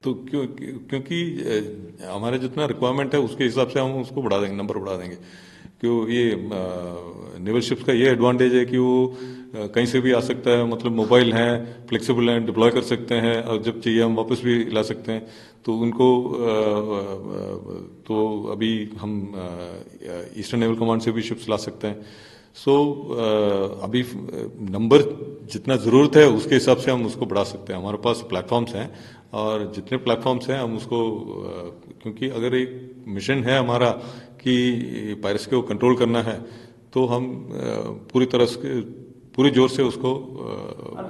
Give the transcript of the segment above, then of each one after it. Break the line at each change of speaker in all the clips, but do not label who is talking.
तो क्योंकि हमारे जितना रिक्वायरमेंट है उसके हिसाब से हम उसको बढ़ा देंगे, नंबर बढ़ा देंगे। क्यों ये नेवल शिप्स का ये एडवांटेज है कि वो कहीं से भी आ सकता है, मतलब मोबाइल हैं, फ्लेक्सिबल हैं, डिप्लॉय कर सकते हैं और जब चाहिए हम वापस भी ला सकते हैं। तो उनको तो अभी हम ईस्टर्न नेवल कमांड से भी शिप्स ला सकते हैं। सो अभी नंबर जितना ज़रूरत है उसके हिसाब से हम उसको बढ़ा सकते हैं। हमारे पास प्लेटफॉर्म्स हैं और जितने प्लेटफॉर्म्स हैं हम उसको क्योंकि अगर एक मिशन है हमारा कि पायरेट्स को कंट्रोल करना है तो हम पूरी तरह से पूरी जोर से उसको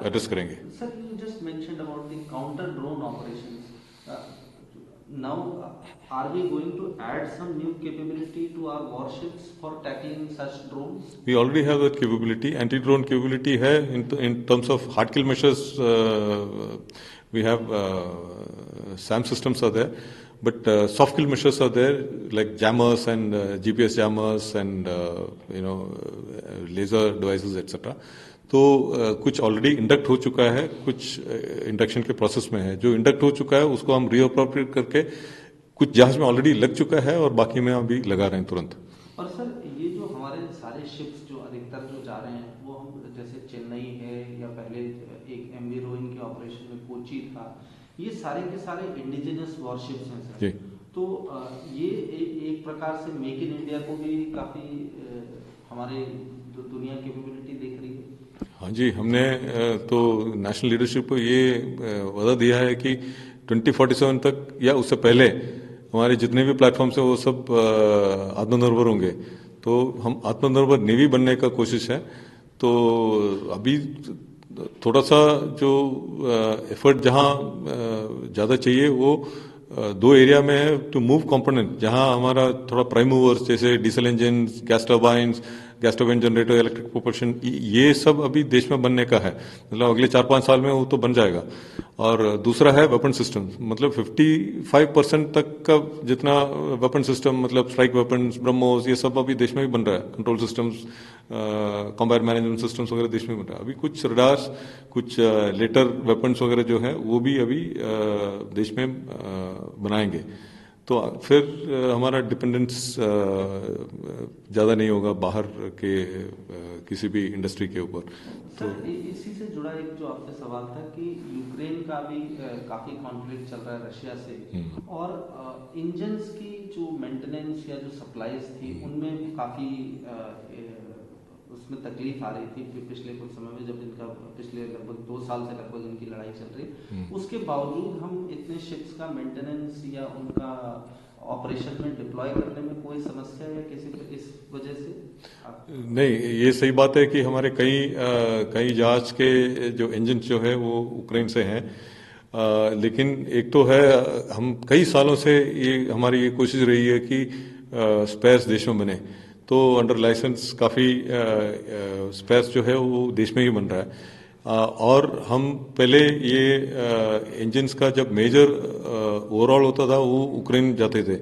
एड्रेस करेंगे।
Sir, you just mentioned about the counter drone operations. Now are we going to add some new capability to our warships for tackling such drones?
We already have that capability. Anti-drone capability है in terms of hard kill measures. We have SAM systems are there, but soft kill measures are there like jammers and GPS jammers and laser devices etc. तो कुछ already induct हो चुका है, कुछ induction के process में है। जो इंडक्ट हो चुका है उसको हम रीअप्रोप्रिएट करके कुछ जहाज में ऑलरेडी लग चुका है और बाकी में अभी लगा रहे हैं तुरंत।
और सर, ये जो हमारे सारे शिप्स जो अधिकतर जो जा रहे हैं वो हम जैसे चेन्नई है या पहले एक एमवी रोइंग के ऑपरेशन में कोची था, ये सारे के सारे इंडिजिनस वॉरशिप्स हैं सर। तो ये एक प्रकार से मेक इन इंडिया को भी काफी हमारे दुनिया कैपेबिलिटी देख रही है।
हाँ जी, हमने तो नेशनल लीडरशिप को ये वादा दिया है कि 2047 तक या उससे पहले हमारे जितने भी प्लेटफॉर्म्स हैं वो सब आत्मनिर्भर होंगे। तो हम आत्मनिर्भर नेवी बनने का कोशिश है। तो अभी थोड़ा सा जो एफर्ट जहाँ ज़्यादा चाहिए वो दो एरिया में है। टू मूव कंपोनेंट, जहाँ हमारा थोड़ा प्राइम मूवर्स जैसे diesel engine, gas turbines, gas turbine generator, electric propulsion, ये सब अभी देश में बनने का है। मतलब अगले 4-5 साल में वो तो बन जाएगा। और दूसरा है वेपन सिस्टम, मतलब 55% तक का जितना वेपन सिस्टम, मतलब स्ट्राइक वेपन्स, ब्रह्मोस, ये सब अभी देश में भी बन रहा है। Control systems, combat management systems वगैरह देश में बन रहा है। अभी कुछ रडार्स, कुछ लेटर वेपन्स वगैरह जो है वो भी अभी देश में बनाएंगे। तो फिर हमारा डिपेंडेंस ज़्यादा नहीं होगा बाहर के किसी भी इंडस्ट्री के ऊपर।
तो इसी से जुड़ा एक जो आपसे सवाल था कि यूक्रेन का भी काफ़ी कॉन्फ्लिक्ट चल रहा है रशिया से, और इंजन्स की जो मेंटेनेंस या जो सप्लाईज थी उनमें काफ़ी उसमें तकलीफ आ रही थी पिछले कुछ समय में, जब इनका पिछले लगभग 2 साल से लगभग इनकी लड़ाई चल रही। उसके बावजूद हम इतने शिप्स का मेंटेनेंस या उनका ऑपरेशन में डिप्लॉय करने में कोई समस्या या किसी इस वजह से?
नहीं, ये सही बात है कि हमारे कई जहाज के जो इंजन जो है वो यूक्रेन से हैं। लेकिन एक तो है, हम कई सालों से ये हमारी ये कोशिश रही है कि स्पेयर्स देश में बने। तो अंडर लाइसेंस काफ़ी स्पेयर्स जो है वो देश में ही बन रहा है। और हम पहले ये इंजन्स का जब मेजर ओवरऑल होता था वो यूक्रेन जाते थे,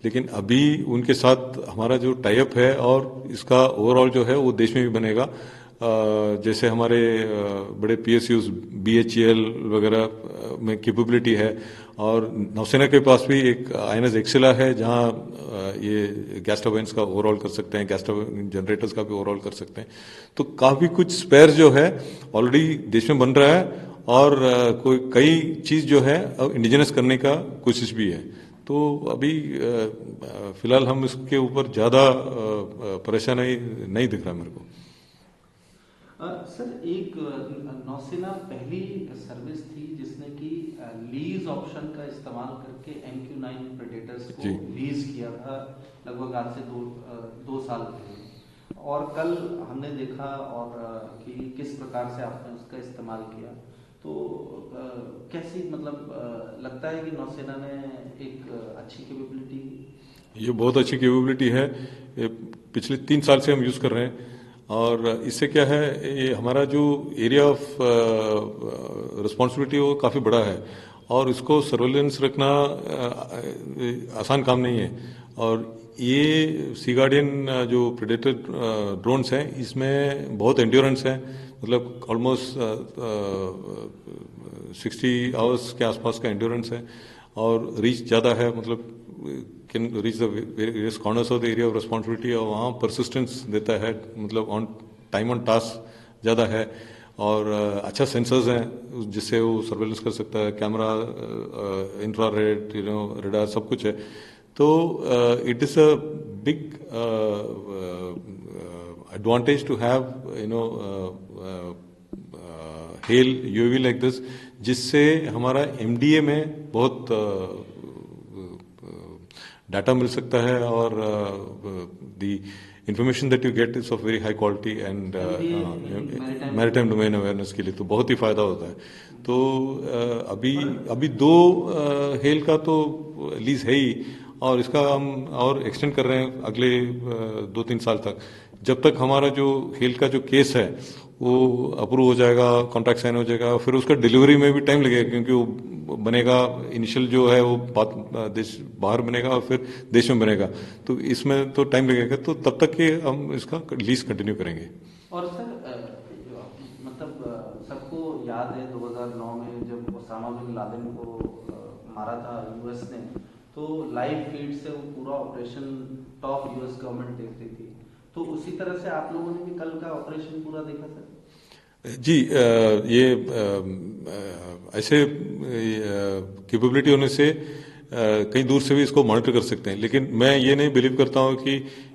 लेकिन अभी उनके साथ हमारा जो टाई अप है और इसका ओवरऑल जो है वो देश में भी बनेगा। जैसे हमारे बड़े PSUs, BHEL वगैरह में कैपेबिलिटी है, और नौसेना के पास भी एक INS एक्सेला है जहां ये गैस टर्बाइन्स का ओवरऑल कर सकते हैं, गैस टर्बाइन जनरेटर्स का भी ओवरऑल कर सकते हैं। तो काफ़ी कुछ स्पेयर जो है ऑलरेडी देश में बन रहा है, और कई चीज़ जो है इंडिजिनस करने का कोशिश भी है। तो अभी फिलहाल हम इसके ऊपर ज़्यादा परेशानी नहीं दिख रहा मेरे को।
सर, एक नौसेना पहली सर्विस थी जिसने कि लीज ऑप्शन का इस्तेमाल करके MQ-9 प्रेडेटर्स को लीज किया था, लगभग आज से 2 साल पहले। और कल हमने देखा और कि किस प्रकार से आपने उसका इस्तेमाल किया। तो कैसी, मतलब लगता है कि नौसेना ने एक अच्छी कैपेबिलिटी? ये
बहुत अच्छी कैपेबिलिटी है, पिछले 3 साल से हम यूज़ कर रहे हैं। और इससे क्या है, ये हमारा जो एरिया ऑफ रिस्पॉन्सिबिलिटी वो काफ़ी बड़ा है, और इसको सर्वेलेंस रखना आसान काम नहीं है। और ये सी गार्डियन जो प्रेडेटर ड्रोन्स हैं इसमें बहुत एंड्योरेंस है, मतलब ऑलमोस्ट 60 आवर्स के आसपास का एंड्योरेंस है। और रीच ज़्यादा है, मतलब can reach the various corners of the area of responsibility, और वहाँ परसिस्टेंस देता है, मतलब ऑन टाइम ऑन टास्क ज़्यादा है, और अच्छा सेंसर्स हैं जिससे वो सर्वेलेंस कर सकता है, कैमरा, इंफ्रारेड, रेडार, सब कुछ है। तो it is a big advantage to have hello UAV like this, जिससे हमारा एमडीए में बहुत डाटा मिल सकता है, और the information that you get is of very high quality, and maritime domain awareness के लिए तो बहुत ही फायदा होता है। तो अभी दो हेल का तो लीज है ही, और इसका हम और एक्सटेंड कर रहे हैं अगले 2-3 साल तक, जब तक हमारा जो हेल का जो केस है वो अप्रूव हो जाएगा, कॉन्ट्रैक्ट साइन हो जाएगा, फिर उसका डिलीवरी में भी टाइम लगेगा, क्योंकि वो बनेगा, इनिशियल जो है वो देश बाहर बनेगा और फिर देश में बनेगा, तो इसमें तो टाइम लगेगा। तो तब तक के हम इसका लीज कंटिन्यू करेंगे।
और सर मतलब सबको याद है 2009 में जब ओसामा बिन लादेन को मारा था यूएस ने, तो लाइव फीड से वो पूरा ऑपरेशन टॉप यूएस गवर्नमेंट देख रही थी, तो उसी तरह से आप लोगों ने भी कल का ऑपरेशन पूरा देखा सर?
जी, ये ऐसे कैपेबिलिटी होने से कहीं दूर से भी इसको मॉनिटर कर सकते हैं, लेकिन मैं ये नहीं बिलीव करता हूँ कि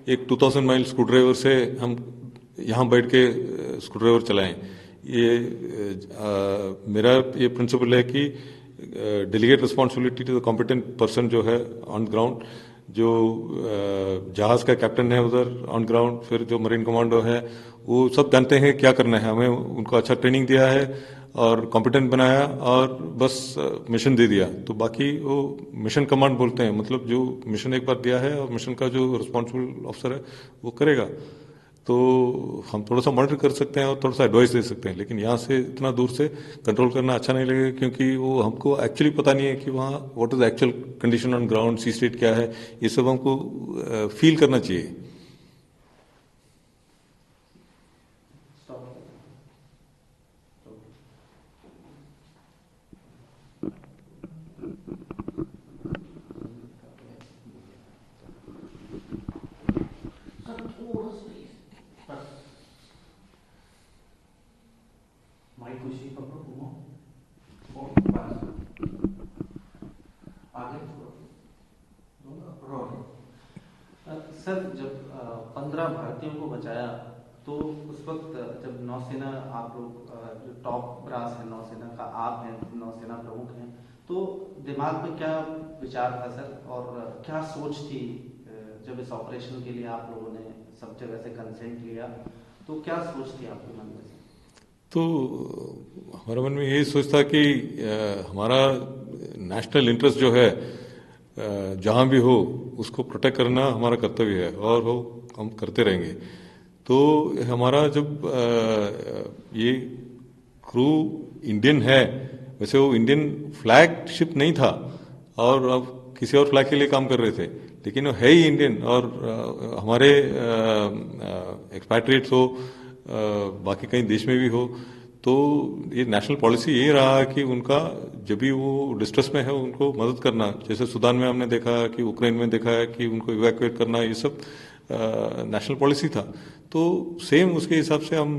एक 2000 माइल स्क्रू ड्राइवर से हम यहाँ बैठ के स्क्रू ड्राइवर चलाएं। ये मेरा ये प्रिंसिपल है कि delegate responsibility to the competent person जो है ऑन ग्राउंड, जो जहाज का कैप्टन है उधर ऑन ग्राउंड, फिर जो मरीन कमांडो है, वो सब जानते हैं क्या करना है। हमें उनको अच्छा ट्रेनिंग दिया है और कॉम्पिटेंट बनाया और बस मिशन दे दिया, तो बाकी वो मिशन कमांड बोलते हैं, मतलब जो मिशन एक बार दिया है और मिशन का जो रिस्पॉन्सिबल ऑफिसर है वो करेगा। तो हम थोड़ा सा मॉनिटर कर सकते हैं और थोड़ा सा एडवाइस दे सकते हैं, लेकिन यहाँ से इतना दूर से कंट्रोल करना अच्छा नहीं लगेगा, क्योंकि वो हमको एक्चुअली पता नहीं है कि वहाँ what is actual condition on ground, see state क्या है, ये सब हमको फील करना चाहिए।
सर, जब 15 भारतीयों को बचाया, तो उस वक्त जब नौसेना, आप लोग जो टॉप ब्रास है नौसेना का, आप हैं नौसेना प्रमुख हैं, तो दिमाग में क्या विचार था सर, और क्या सोच थी जब इस ऑपरेशन के लिए आप लोगों ने सब जगह से कंसेंट लिया, तो क्या सोच थी आपके मन में?
तो हमारे मन में यही सोच था कि हमारा नेशनल इंटरेस्ट जो है जहाँ भी हो उसको प्रोटेक्ट करना हमारा कर्तव्य है, और वो हम करते रहेंगे। तो हमारा जब ये क्रू इंडियन है, वैसे वो इंडियन फ्लैग शिप नहीं था और अब किसी और फ्लैग के लिए काम कर रहे थे, लेकिन वो है ही इंडियन, और हमारे एक्सपैट्रिएट्स हो, बाकी कहीं देश में भी हो, तो ये नेशनल पॉलिसी यही रहा कि उनका जब भी वो डिस्ट्रेस में है उनको मदद करना। जैसे सूडान में हमने देखा कि यूक्रेन में देखा है कि उनको इवैक्यूएट करना, ये सब नेशनल पॉलिसी था। तो सेम उसके हिसाब से हम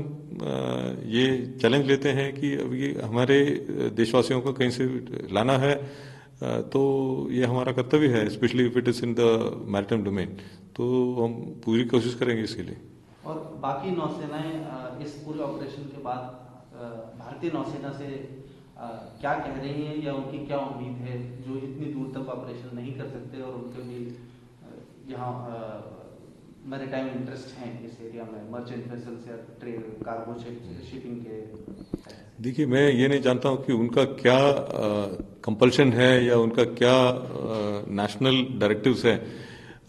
ये चैलेंज लेते हैं कि अब ये हमारे देशवासियों को कहीं से लाना है, तो ये हमारा कर्तव्य है, specially if it is in the maritime domain, तो हम पूरी कोशिश करेंगे इसके लिए।
और बाकी नौसेनाएं इस पूरे ऑपरेशन के बाद भारतीय नौसेना से क्या कह रही हैं, या उनकी क्या उम्मीद है, जो इतनी दूर तक ऑपरेशन नहीं कर सकते और उनके भी यहाँ मैरीटाइम इंटरेस्ट हैं इस एरिया में, मर्चेंट वेसल्स या ट्रेड कार्गो शिपिंग के?
देखिए, मैं ये नहीं जानता हूँ कि उनका क्या कंपल्शन है या उनका क्या नेशनल डायरेक्टिव्स है,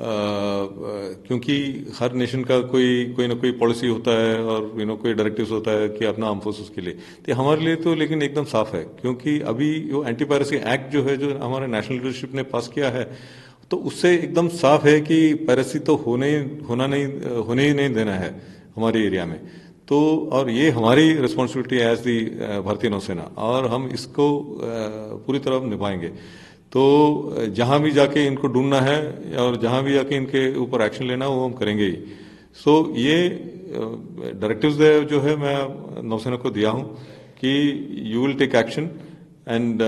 क्योंकि हर नेशन का कोई ना कोई पॉलिसी होता है और कोई डायरेक्टिव्स होता है कि अपना आर्म फोर्सेस के लिए। तो हमारे लिए तो लेकिन एकदम साफ है, क्योंकि अभी वो एंटी पायरेसी एक्ट जो है, जो हमारे नेशनल लीडरशिप ने पास किया है, तो उससे एकदम साफ है कि पायरेसी तो होने ही नहीं देना है हमारे एरिया में। तो और ये हमारी रिस्पॉन्सिबिलिटी है एज दी भारतीय नौसेना, और हम इसको पूरी तरह निभाएंगे। तो जहां भी जाके इनको ढूंढना है और जहां भी जाके इनके ऊपर एक्शन लेना है वो हम करेंगे ही। सो ये डायरेक्टिव्स जो है मैं नौसेना को दिया हूं कि you will take action and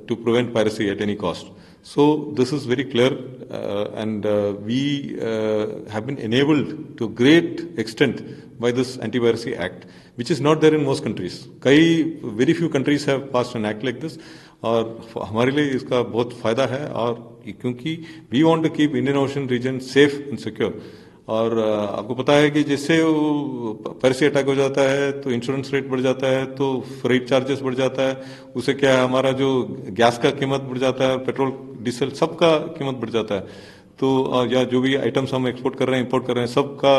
to prevent piracy at any cost. So this is very clear, and we have been enabled to a great extent by this Anti-Piracy Act, which is not there in most countries. Very few countries have passed an act like this, और हमारे लिए इसका बहुत फायदा है, और क्योंकि we want to keep Indian Ocean region safe and secure. और आपको पता है कि जिससे पायरेसी अटैक हो जाता है तो इंश्योरेंस रेट बढ़ जाता है, तो फ्रेट चार्जेस बढ़ जाता है, उससे क्या है हमारा जो गैस का कीमत बढ़ जाता है, पेट्रोल डीजल सबका कीमत बढ़ जाता है, तो या जो भी आइटम्स हम एक्सपोर्ट कर रहे हैं इंपोर्ट कर रहे हैं सबका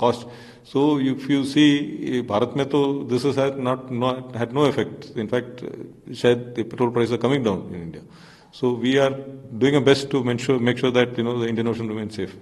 cost. So if you see Bharat में तो this is not had no effect, in fact शायद petrol price are coming down in India. So we are doing a best to make sure that the Indian Ocean remain safe.